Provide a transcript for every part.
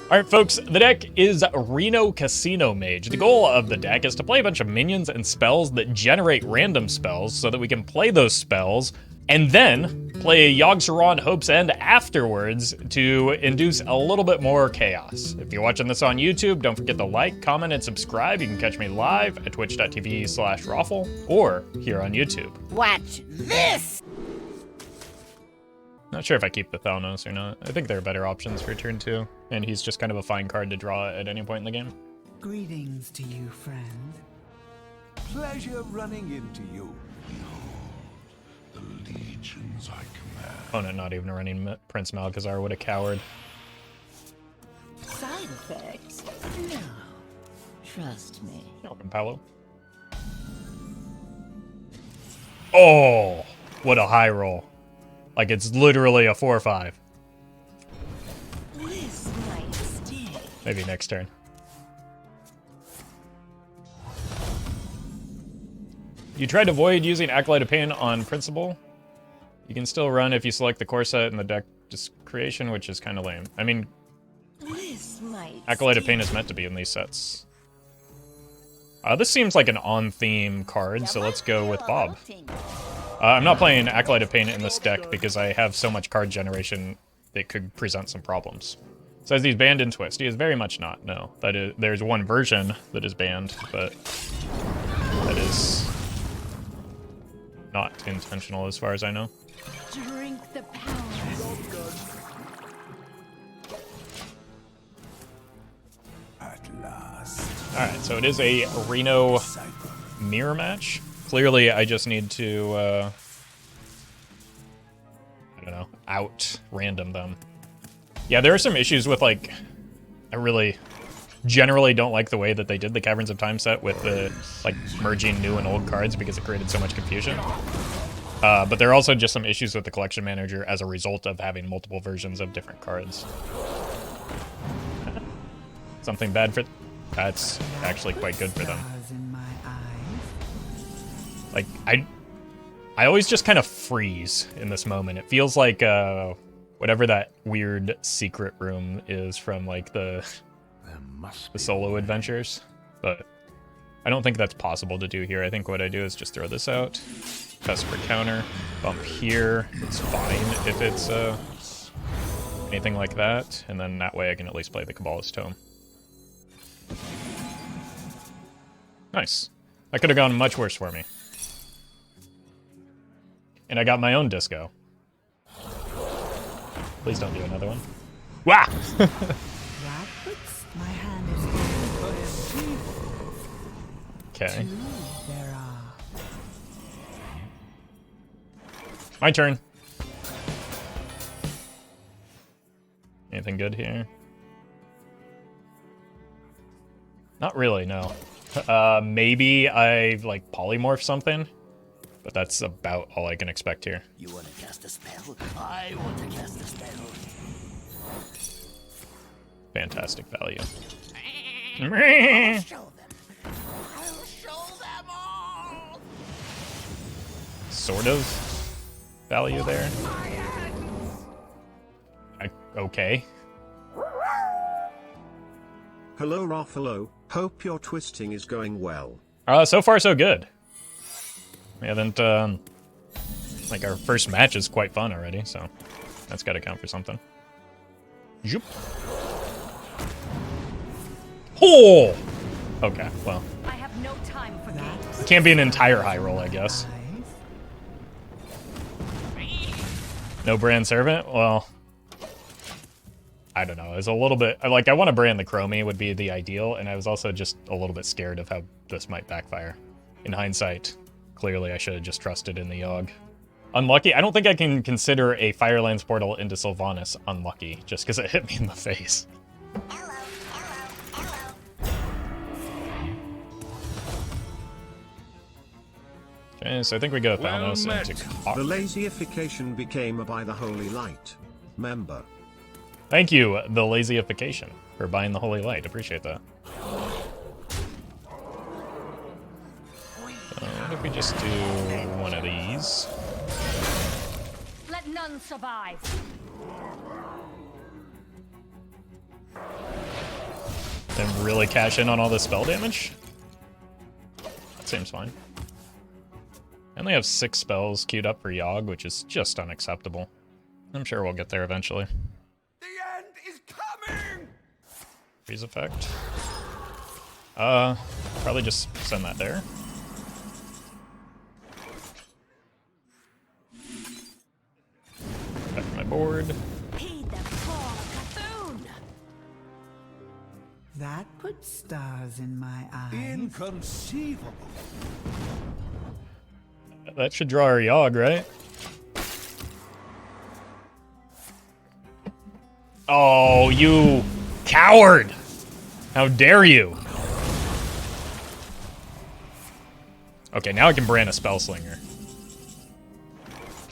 Alright folks, the deck is Reno Casino Mage. The goal of the deck is to play a bunch of minions and spells that generate random spells so that we can play those spells and then play Yogg-Saron Hope's End afterwards to induce a little bit more chaos. If you're watching this on YouTube, don't forget to like, comment, and subscribe. You can catch me live at twitch.tv/Roffle or here on YouTube. Watch this! Not sure if I keep the Thalnos or not. I think there are better options for turn 2, and he's just kind of a fine card to draw at any point in the game. Greetings to you, friend. Pleasure running into you. The legions I command. Opponent not even running Prince Malchezaar, what a coward. Side effects? No. Trust me. Welcome, Paolo. Oh, what a high roll. Like it's literally a 4-5. This might stay. Maybe next turn. You tried to avoid using Acolyte of Pain on principle. You can still run if you select the core set in the deck just creation, which is kind of lame. I mean, This might Acolyte of Pain is meant to be in these sets. This seems like an on-theme card, so let's go with Bob. I'm not playing Acolyte of Pain in this deck because I have so much card generation that could present some problems. Says he's banned in Twist. He is very much not, no. That is, there's one version that is banned, but that is not intentional as far as I know. Drink the power. At last. Alright, so it is a Reno mirror match. Clearly, I just need to, I don't know, out-random them. Yeah, there are some issues with, like, I really generally don't like the way that they did the Caverns of Time set with the, like, merging new and old cards because it created so much confusion. But there are also just some issues with the collection manager as a result of having multiple versions of different cards. Something bad for... That's actually quite good for them. Like, I always just kind of freeze in this moment. It feels like whatever that weird secret room is from like the solo adventures, but I don't think that's possible to do here. I think what I do is just throw this out, test for counter, bump here. It's fine if it's anything like that, and then that way I can at least play the Cabalist Tome. Nice. That could have gone much worse for me. And I got my own disco. Please don't do another one. Wah! Okay. My turn. Anything good here? Not really, no. Maybe I like polymorph something. But that's about all I can expect here. You want to cast a spell? I want to cast a spell. Fantastic value. I'll show them. I'll show them all. Sort of value there. Okay. Hello, Roffle. Hope your twisting is going well. So far so good. We haven't, like, our first match is quite fun already, so that's gotta count for something. Zoop. Oh! Okay, well. I have no time for games. It can't be an entire high roll, I guess. No Brann Servant? Well, I don't know. It's a little bit, like, I want to Brann the Chromie would be the ideal, and I was also just a little bit scared of how this might backfire. In hindsight, clearly I should have just trusted in the Yogg. Unlucky? I don't think I can consider a Firelands portal into Sylvanas unlucky, just because it hit me in the face. Okay, so I think we go Thalnos into Cock. The lazyification became a by the holy light. Member. Thank you, the lazyification, for buying the Holy Light. Appreciate that. What if we just do one of these? Let none survive. Then really cash in on all the spell damage? That seems fine. I only have 6 spells queued up for Yogg, which is just unacceptable. I'm sure we'll get there eventually. The end is coming! Freeze effect. Probably just send that there. Back to my board. Heed the poor Cthulhu. That puts stars in my eyes. Inconceivable. That should draw our Yogg, right? Oh, you coward! How dare you! Okay, now I can Brann a Spellslinger.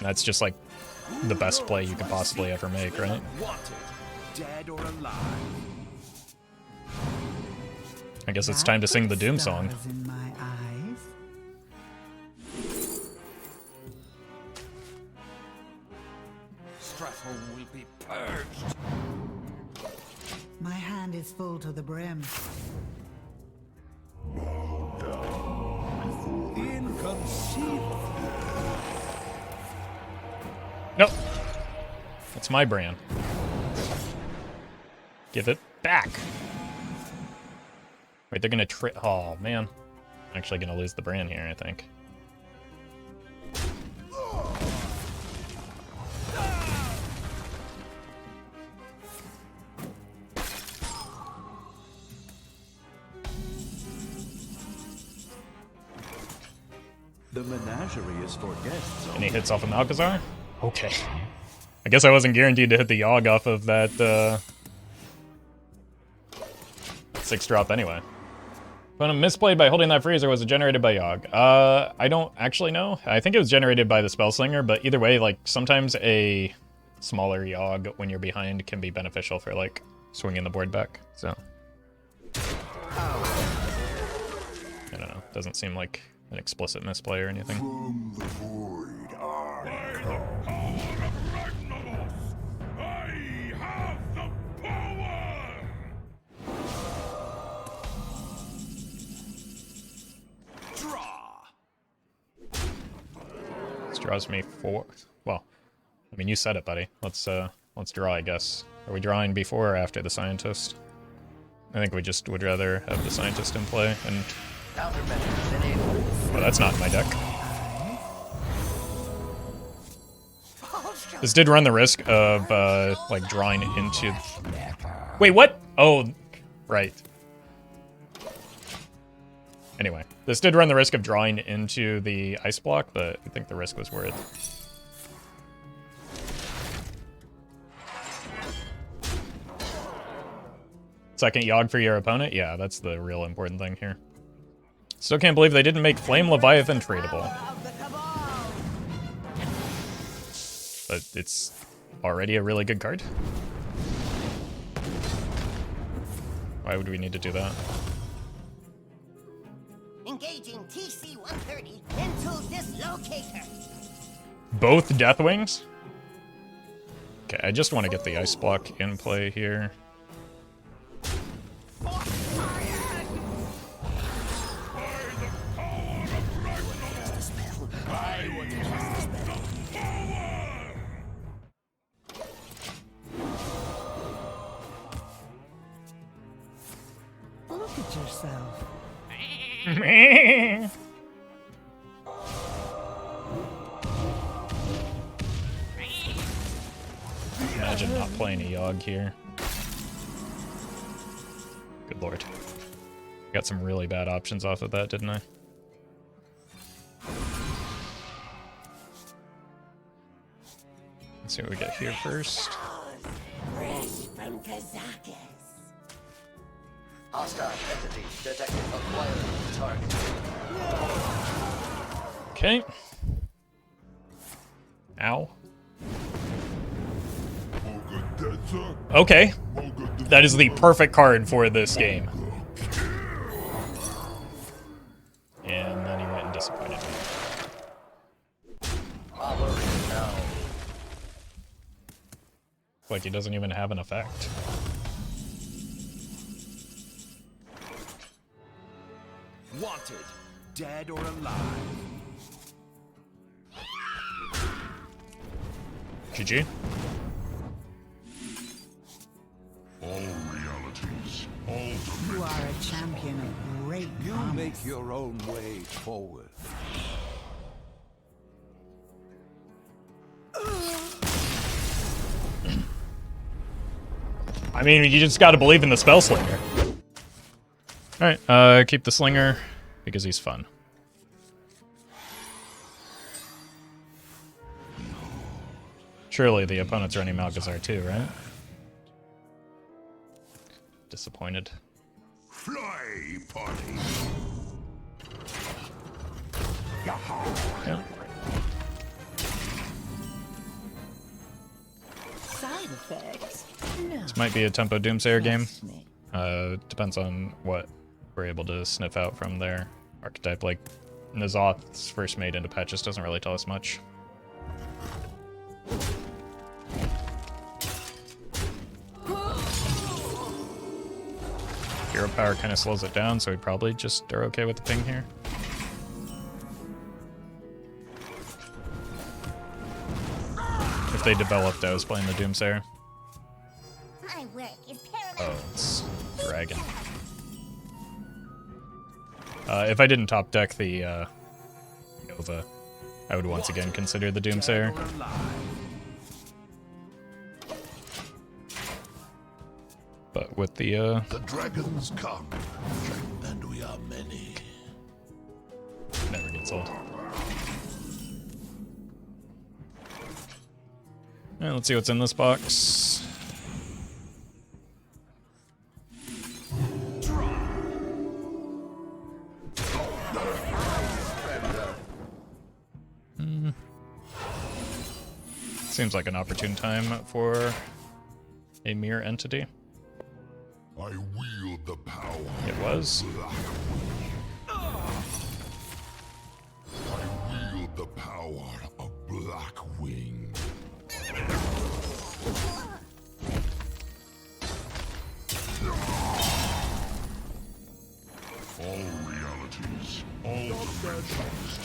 That's just like the best play you could possibly ever make, right? Wanted, dead or alive. I guess it's time to sing the Doom song. Stars in my eyes. Stratholme will be purged. My hand is full to the brim. Inconceivable. Nope. That's my Brann. Give it back. Wait, they're gonna oh, man. I'm actually gonna lose the Brann here, I think. The menagerie is for guests. Any hits off of Malchezaar? Okay. I guess I wasn't guaranteed to hit the Yogg off of that 6 drop anyway. When a misplayed by holding that freeze, or was it generated by Yogg? I don't actually know. I think it was generated by the Spellslinger, but either way, like, sometimes a smaller Yogg when you're behind can be beneficial for, like, swinging the board back, so. I don't know. Doesn't seem like an explicit misplay or anything. From the void, I have the power! Draw. This draws me 4. Well, I mean, you said it, buddy. Let's draw, I guess. Are we drawing before or after the Scientist? I think we just would rather have the Scientist in play, and... Well, that's not in my deck. This did run the risk of, like, drawing into... Wait, what? Oh, right. Anyway, this did run the risk of drawing into the ice block, but I think the risk was worth it. Second Yogg for your opponent? Yeah, that's the real important thing here. Still can't believe they didn't make Flame Leviathan tradable. But it's already a really good card. Why would we need to do that? Engaging TC-130 into dislocator. Both Deathwings? Okay, I just want to get the ice block in play here. Look at yourself. Imagine not playing a Yogg here. Good lord. Got some really bad options off of that, didn't I? Let's see what we get here first. Fresh from Kazakis. Hostile entity detected acquiring target. Okay. Ow. Okay. That is the perfect card for this game. And then he went and disappointed me. Like he doesn't even have an effect. Wanted, dead or alive. GG. All realities, all You are a champion of great You promise. make your own way forward. I mean, you just gotta believe in the Spellslinger. Alright, keep the Slinger, because he's fun. Surely the opponent's running Malgazar too, right? Disappointed. fly party. Yeah. Side effects? No. This might be a tempo Doomsayer game. Trust me. Depends on what we're able to sniff out from their archetype. Like, N'Zoth's first made into patches doesn't really tell us much. Hero power kind of slows it down, so we probably just are okay with the ping here. If they developed, I was playing the Doomsayer. My work is paramount. Oh, it's Dragon. If I didn't top deck the Nova, I would once again consider the Doomsayer. But with the The dragons come, and we are many. never gets old. Alright, let's see what's in this box. Seems like an opportune time for a mirror entity. I wield the power. It was. I wield the power of Blackwing. All realities, all dimensions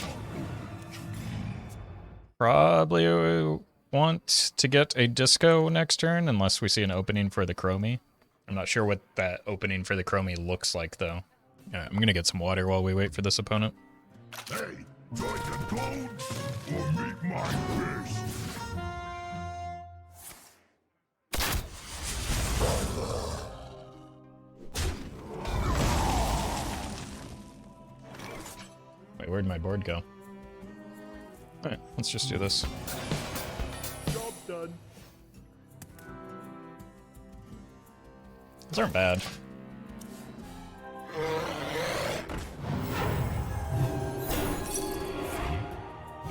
Probably want to get a disco next turn unless we see an opening for the Chromie. I'm not sure what that opening for the Chromie looks like though. Alright, I'm gonna get some water while we wait for this opponent. Hey, join the clones or meet my fist. Wait, where'd my board go? Alright, let's just do this. Job done. These aren't bad.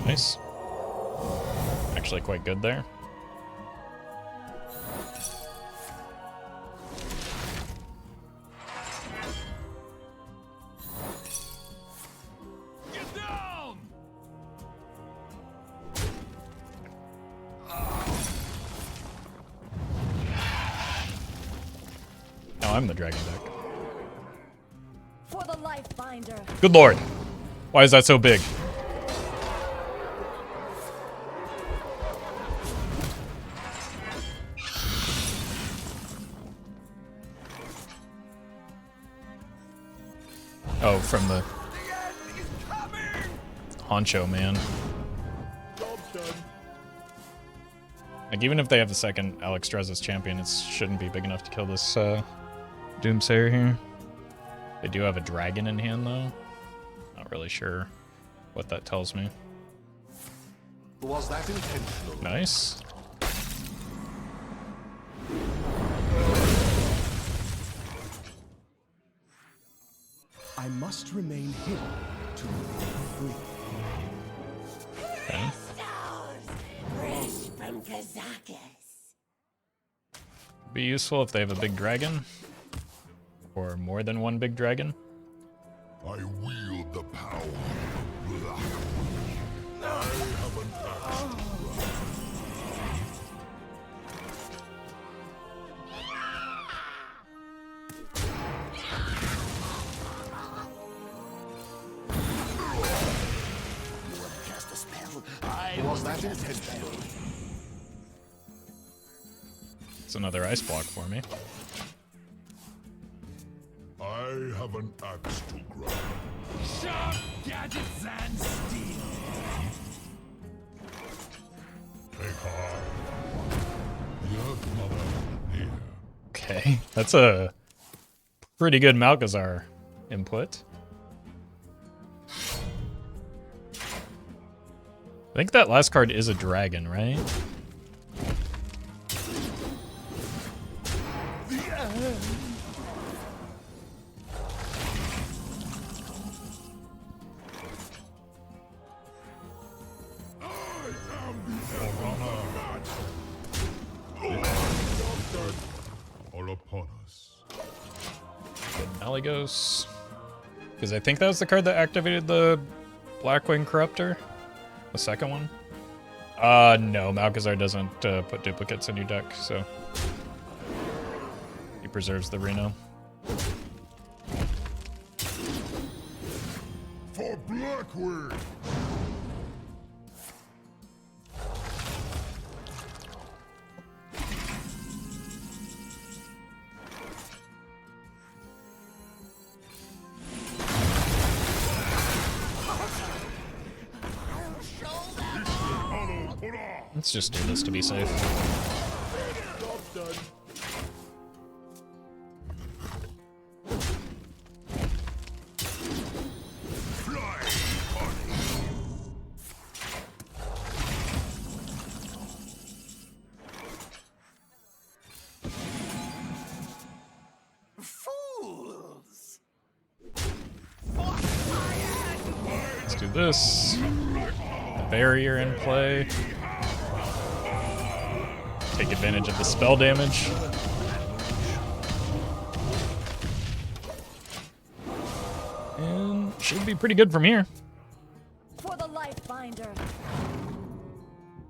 Nice. Actually quite good there. Get down! Now I'm the dragon deck. For the life binder. Good lord. Why is that so big? Oh, from the honcho, man. Job done. Like, even if they have the second Alex Drez's champion, it shouldn't be big enough to kill this Doomsayer here. They do have a dragon in hand, though. Not really sure what that tells me. Was that intentional? Nice. I must remain hidden to remain free. Okay. Stars, fresh from Kazakus. Be useful if they have a big dragon. Or more than one big dragon. I wield the power of Blackwing. I have an axe. Was that intentional? It's another ice block for me. I have an axe to grind. Sharp gadgets and steel. Take heart. The Earth Mother here. Okay, that's a pretty good Malchezaar input. I think that last card is a dragon, right? All upon us. Malygos. Because I think that was the card that activated the Blackwing Corruptor. The second one? No, Malchezaar doesn't put duplicates in your deck, so he preserves the Reno. For Blackwing! Let's just do this to be safe. Fools! Let's do this. The barrier in play. Take advantage of the spell damage. And should be pretty good from here. For the life binder.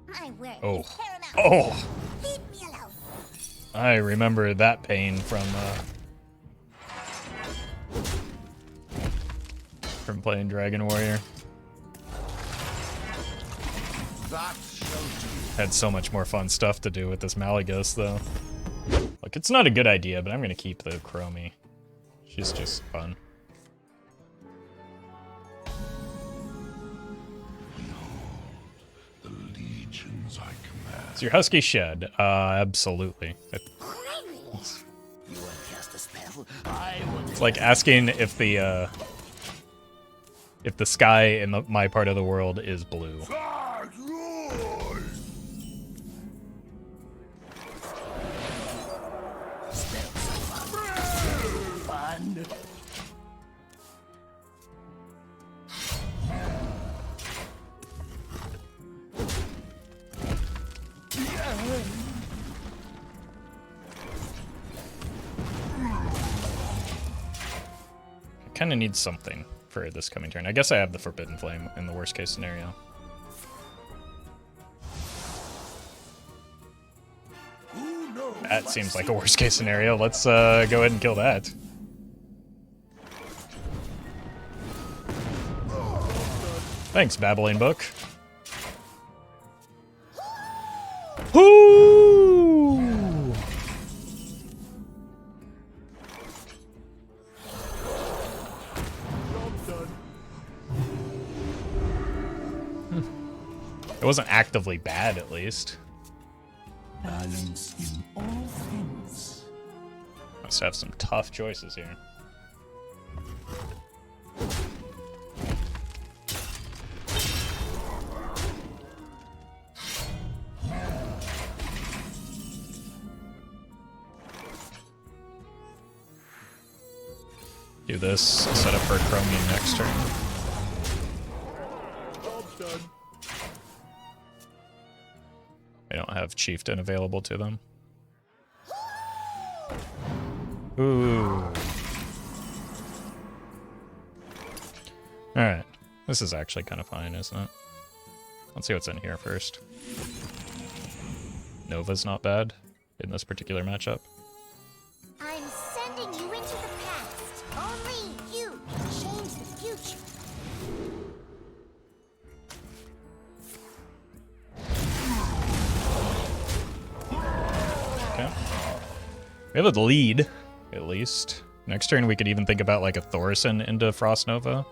My work Oh. is paramount. Oh! Leave me alone. I remember that pain from playing Dragon Warrior. That shall do. Had so much more fun stuff to do with this Malygos, though. Look, it's not a good idea, but I'm gonna keep the Chromie. She's just fun. The legions I command. It's your Husky Shed. Absolutely. You want to cast a spell? I want to It's like asking if the sky in my part of the world is blue. fun. I kind of need something for this coming turn. I guess I have the Forbidden Flame in the worst case scenario. That seems like a worst case scenario. Let's go ahead and kill that. Thanks, Babbling Book. Whoo! It wasn't actively bad, at least. Balance in all things. Must have some tough choices here. Do this, set up for Chromium next turn. They don't have Chieftain available to them. Ooh. Alright. This is actually kind of fine, isn't it? Let's see what's in here first. Nova's not bad in this particular matchup. I'm sending you into the past. Only you can change the future. We have a lead, at least. Next turn we could even think about like a Thaurissan into Frost Nova.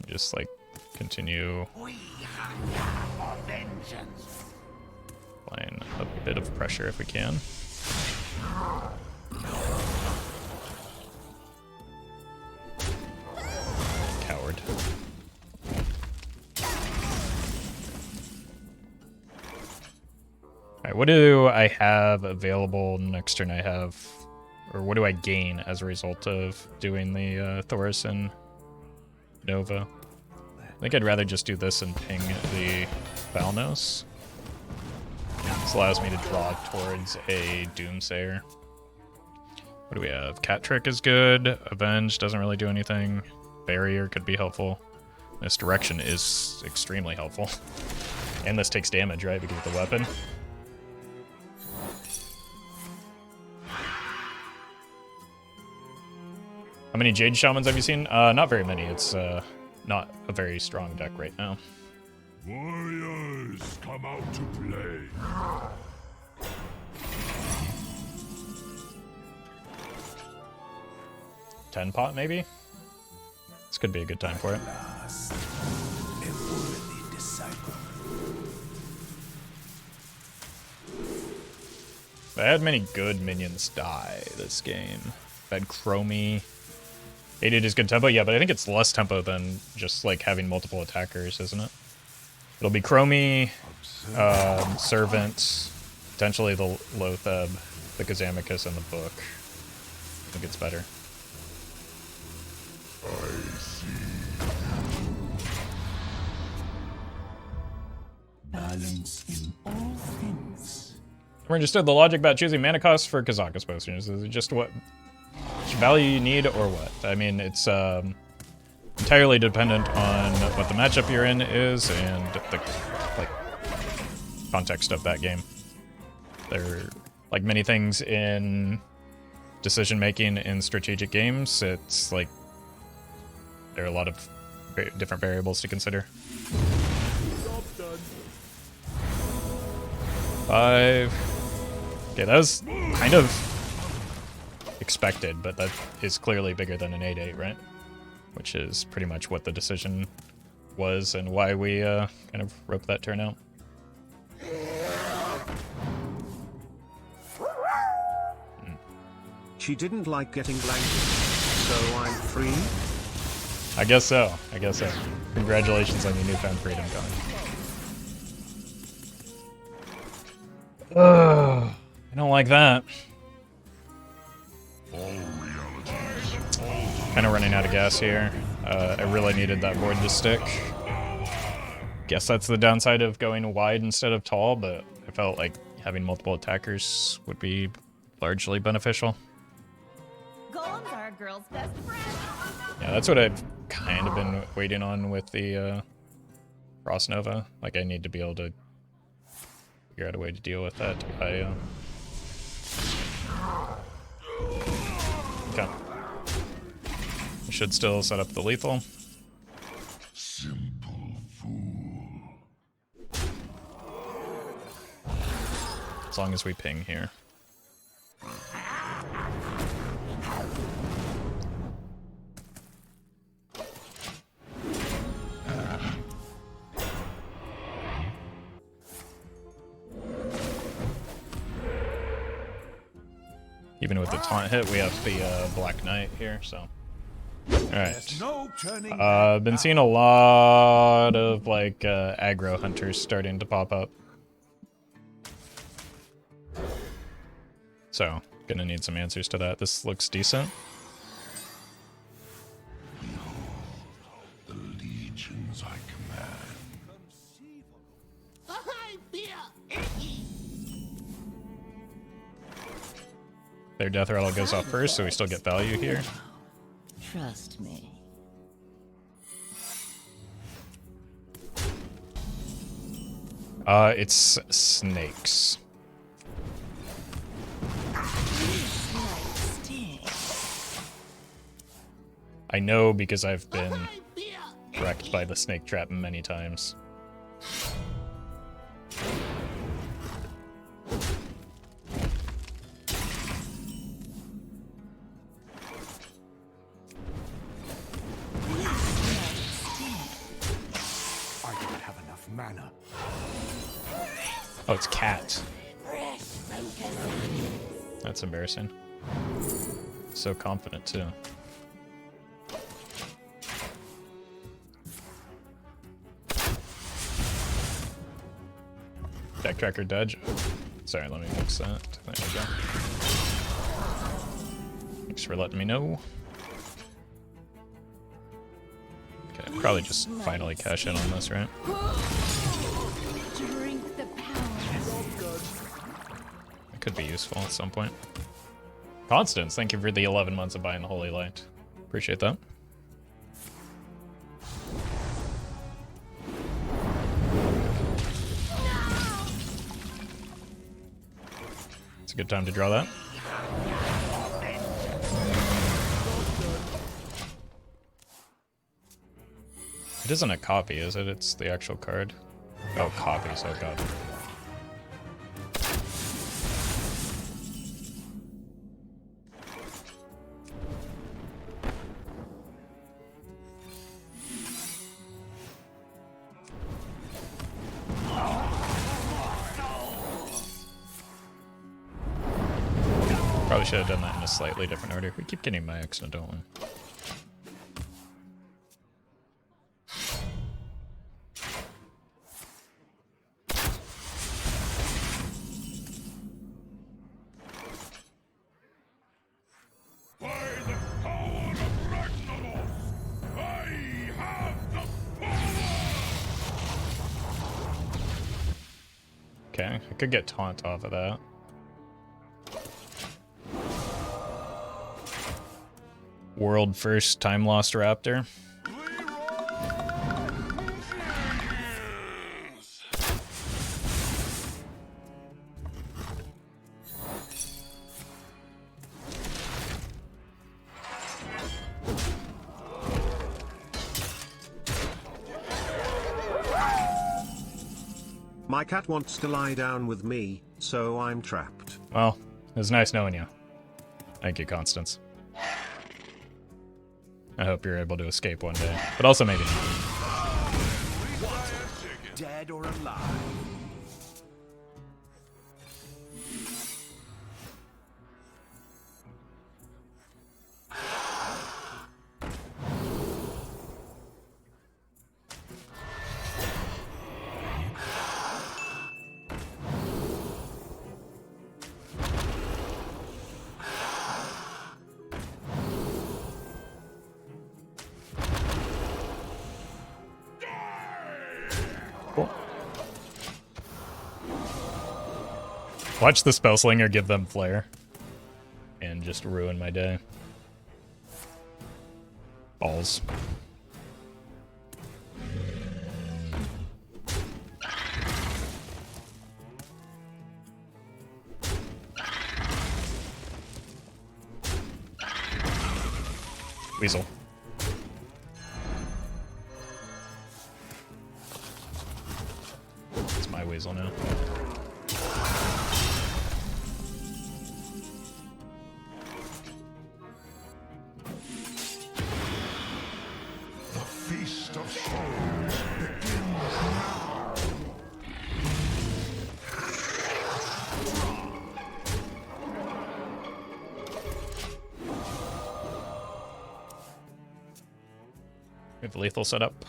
Just like continue applying a bit of pressure if we can. Coward. Alright, what do I have available next turn? Or what do I gain as a result of doing the Thaurissan Nova? I think I'd rather just do this and ping the Thalnos. This allows me to draw towards a Doomsayer. What do we have? Cat Trick is good. Avenge doesn't really do anything. Barrier could be helpful. Misdirection is extremely helpful. And this takes damage, right? Because of the weapon. How many Jade Shamans have you seen? Not very many. It's not a very strong deck right now. Warriors, come out to play. 10 pot, maybe? This could be a good time for it. If I had many good minions die this game. If I had Chromie. 8-8 is good tempo, yeah, but I think it's less tempo than just like having multiple attackers, isn't it? It'll be Chromie, Servant, potentially the Lotheb, the Gazamicus, and the Book. I think it's better. I see. Balance in all things. Never understood the logic about choosing mana costs for Kazakus posters. Is it just what value you need or what? I mean, it's entirely dependent on what the matchup you're in is and the like context of that game. There, like many things in decision making in strategic games, it's like there are a lot of different variables to consider. 5. Okay, that was kind of expected, but that is clearly bigger than an 8-8, right? Which is pretty much what the decision was and why we kind of roped that turn out. She didn't like getting blanked, so I'm free? I guess so. I guess so. Congratulations on your newfound freedom, Colin. I don't like that. Kind of running out of gas here. I really needed that board to stick. Guess that's the downside of going wide instead of tall, but I felt like having multiple attackers would be largely beneficial. Golems are a girl's best friend. Yeah, that's what I've kind of been waiting on with the Frost Nova. Like, I need to be able to figure out a way to deal with that. Okay. We should still set up the lethal. Simple fool. As long as we ping here. Even with the taunt hit, we have the Black Knight here, so. Alright. I've been seeing a lot of, like, aggro hunters starting to pop up. So, gonna need some answers to that. This looks decent. The legions I command. Their death rattle goes off first, so we still get value here. Trust me. It's snakes. I know because I've been wrecked by the snake trap many times. Oh, it's cat. That's embarrassing. So confident, too. Backtracker dodge. Sorry, let me fix that. There we go. Thanks for letting me know. Okay, probably just finally cash in on this, right? Drink the power. That could be useful at some point. Constance, thank you for the 11 months of buying the Holy Light. Appreciate that. It's a good time to draw that. It isn't a copy, is it? It's the actual card. Oh, copy, so copy. Probably should have done that in a slightly different order. We keep getting my X, don't we? Okay, I could get taunt off of that. World first time lost raptor. My cat wants to lie down with me, so I'm trapped. Well, it was nice knowing you. Thank you, Constance. I hope you're able to escape one day, but also maybe not. Dead or alive? Cool. Watch the Spellslinger give them flare and just ruin my day. Balls. Weasel. It's my weasel now. The feast of souls begins now. We have lethal set up.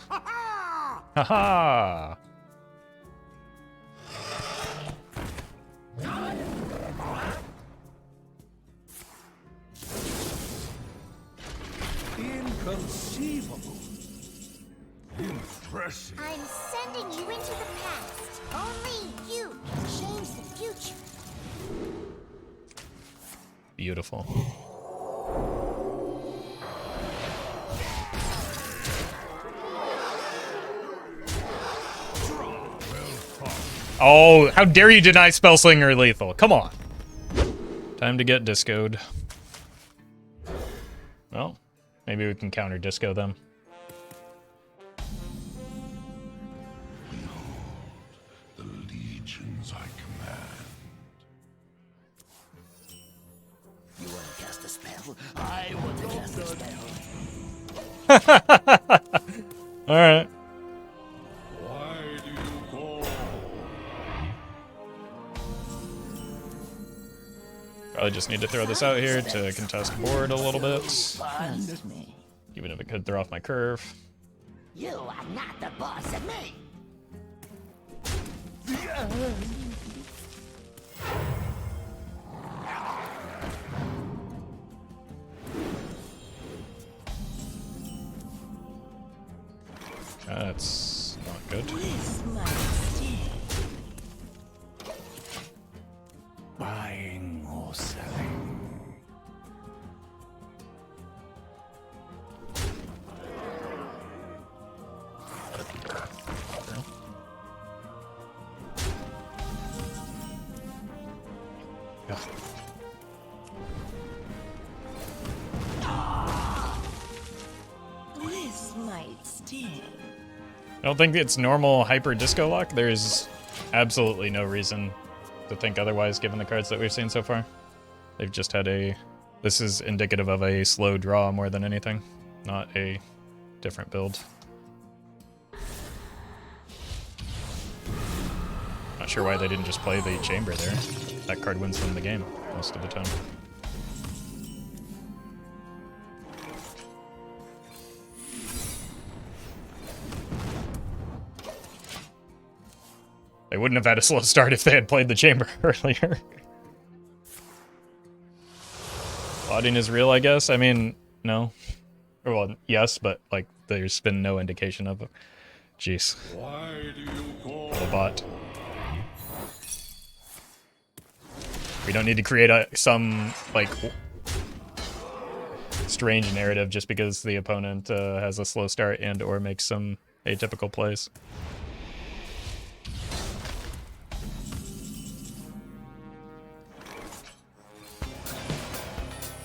Haha! Inconceivable. Impressive. I'm sending you into the past. Only you can change the future. Beautiful. Oh, how dare you deny Spellslinger lethal? Come on. Time to get discoed. Well, maybe we can counter disco them. The legions I command. You want to cast a spell? I want to cast a spell. Alright. Why do you call? Probably just need to throw this out here to contest board a little bit. Trust me. Even if it could throw off my curve. You are not the boss of me. That's not good. This might sting. Buying or selling. Yeah. This might sting. I don't think it's normal hyper disco lock. There's absolutely no reason to think otherwise given the cards that we've seen so far. They've just had a... This is indicative of a slow draw more than anything, not a different build. Not sure why they didn't just play the chamber there. That card wins them the game most of the time. They wouldn't have had a slow start if they had played the chamber earlier. Plotting is real, I guess. I mean, no. Well, yes, but like there's been no indication of it. Jeez. Why do you call The bot. We don't need to create some like strange narrative just because the opponent has a slow start and or makes some atypical plays.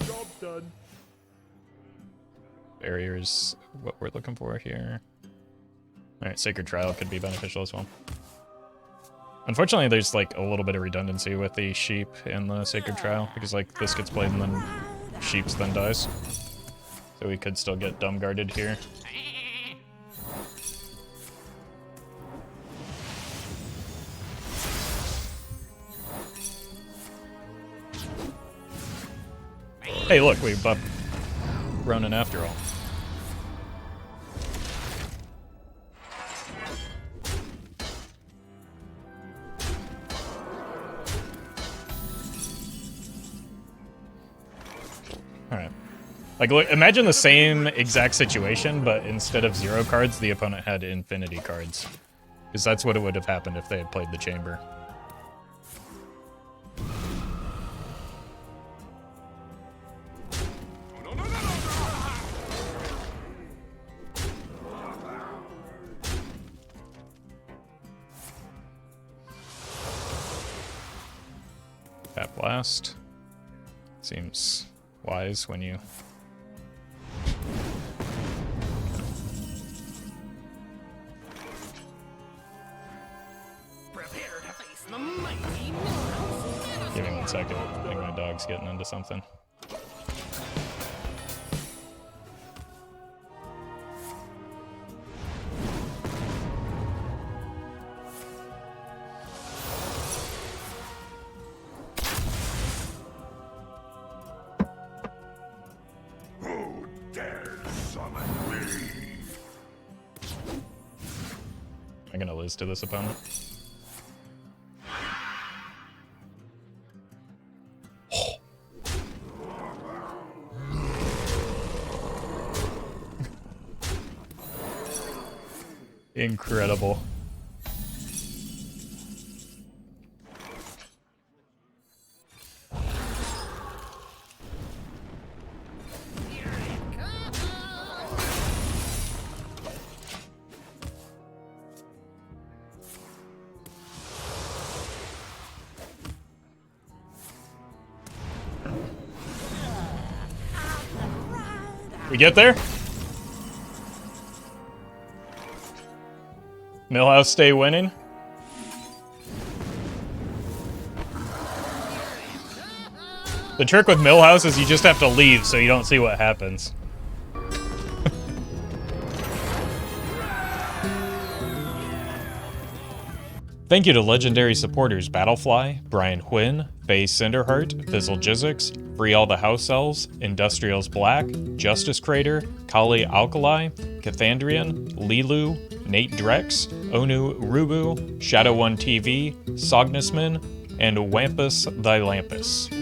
Job done. Barriers, what we're looking for here. Alright, Sacred Trial could be beneficial as well. Unfortunately, there's like a little bit of redundancy with the sheep and the Sacred Trial, because like this gets played and then sheep's then dies. So we could still get dumb guarded here. Hey look, we buffed Ronan after all. Alright. Like, look, imagine the same exact situation, but instead of 0 cards, the opponent had infinity cards. Because that's what it would have happened if they had played the chamber. Tap Blast. Seems wise when you... Give me 1 second. I think my dog's getting into something. Who dares summon me? I'm gonna lose to this opponent. Incredible. We get there? Millhouse stay winning? The trick with Millhouse is you just have to leave so you don't see what happens. Thank you to legendary supporters Battlefly, Brian Huynh, Faye Cinderheart, Fizzle Jizzix, Free All the House Elves, Industrials Black, Justice Crater, Kali Alkali, Cathandrian, Lilu, Nate Drex, Onu Rubu, Shadow1 TV, Sognusman, and Wampus Thy Lampus.